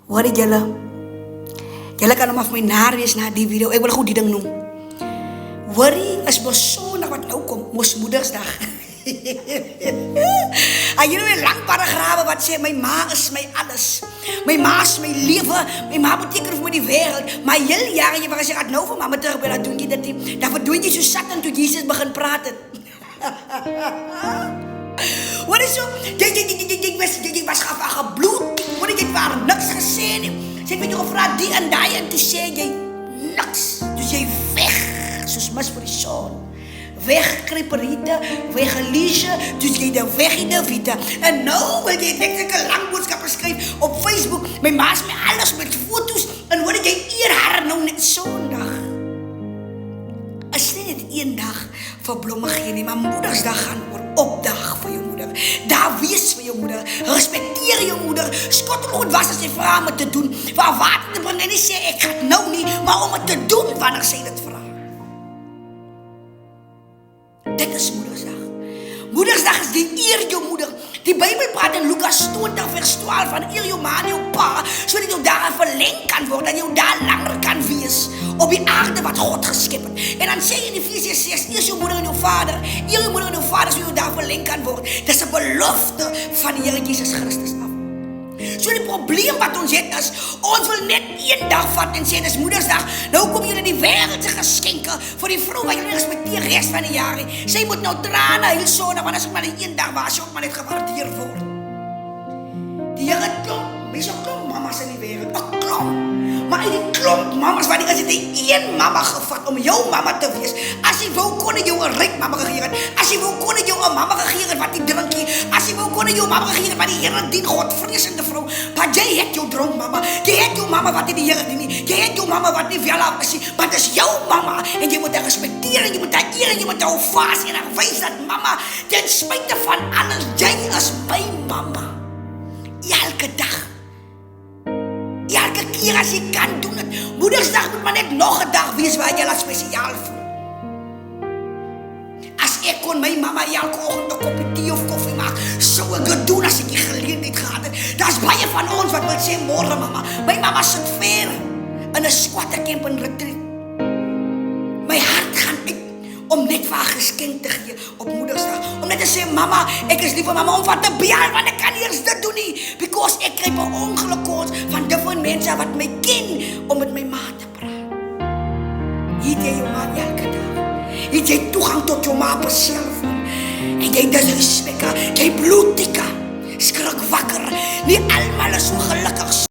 Hoor dit julle? Julle kan hom af my naar wees na die video. Ek wil goed die ding noem. Worry is besonder wat nou kom. Mos Moedersdag. En jullie weer lang paragrafen wat sê, my ma is my alles. My ma is my lewe. My ma beteken vir my die wereld. Maar heel jaren, waar as jy gaat nou van mama terug, dan doen jy dit nie. Dan verdoen jy so sat en toe Jesus begin praten. Wat is zo? Jy was gebloed. Wat jy waar niks gesê nie. Sy het met jou gevraagd die en die en toe sê jy niks. Dus jy weg, soos mis vir die son. Weg Kriperite, weg Alicia, dus jy daar weg in de Vita. En nou wil jy net een lang boodskappen skryf op Facebook. My ma is my alles met foto's. En word jy eer haar nou net Sondag. Is nie net een dag vir blomme gee nie, maar Moedersdag gaan oor opdag vir jou moeder. Daar wees vir jou moeder. Respecteer jou moeder. Skottel goed was as jy vra om het te doen. Waar water te bring en nie sê ek gaan nou nie, maar om het te doen wanneer sy dit vra. Dit is Moedersdag. Moedersdag is die eer jou moeder. Die Bijbel praat in Lucas 20 vers 12 van eer jou ma en jou pa, sodat jou daar verleng kan word en jou daar langer kan wees op die aarde wat God geskep het. En dan sê in Efesiërs 6, eer jou moeder en jou vader, eer jou moeder en jou vader, sodat jou daar verleng kan word. Dit is 'n belofte van die Here Jesus Christus af. So die probleem wat ons het is, ons wil net een dag vat en sê, dis Moedersdag, nou kom julle die wereldse geskenke vir die vrou wat julle respekteer rest van die jaar. Sy moet nou trane huil Sondag, want as ook maar die een dag waar sy ook maar net gewaardeer word. Die Here klomp, mense klomp mamas in die wereld, 'n klomp. Maar in die klomp mamas, wat is dit die een mama gevat om jou mama te wees. As jy wou kon jou 'n ryk mama gegeer het. As jy wou kon jou 'n mama gegeer het wat nie drink nie. As jy wou kon jou mama gegeer het wat die Here dien, Godvreesende vrou. Maar jy het jou dronk mama. Jy het jou mama wat nie die Here dien nie. Jy het jou mama wat nie wel af is nie. Maar dit is jou mama en jy moet haar respekteer en jy moet haar eer en jy moet haar vas en haar wys dat mama ten spyte van alles, jy is my mama. Elke dag. Elke keer as jy kan doen het. Moedersdag moet maar net nog 'n dag wees waar jy laat spesiaal voel. As ek kon my mama elke oggend 'n koppie tee of koffie maak, sou ek dit doen as ek die geleentheid gehad het. Daar's baie van ons wat wil sê môre mama. My mama sit ver in 'n squattercamp in retreat. My hart gaan uit om net vir haar geskenk te gee op Moedersdag. Om net te sê mama, ek is lief vir mama om wat te beel, want ek kan nie eens dit doen nie. Because ek kry 'n ongeluk kos van different mense wat my ken om met my ma te praat. Hier jy jou ma elke dag. Hier jy toegang tot jou ma per selfoon. En jy disrespek haar, jy bloedtika. Skrik wakker. Nie almal is so gelukkig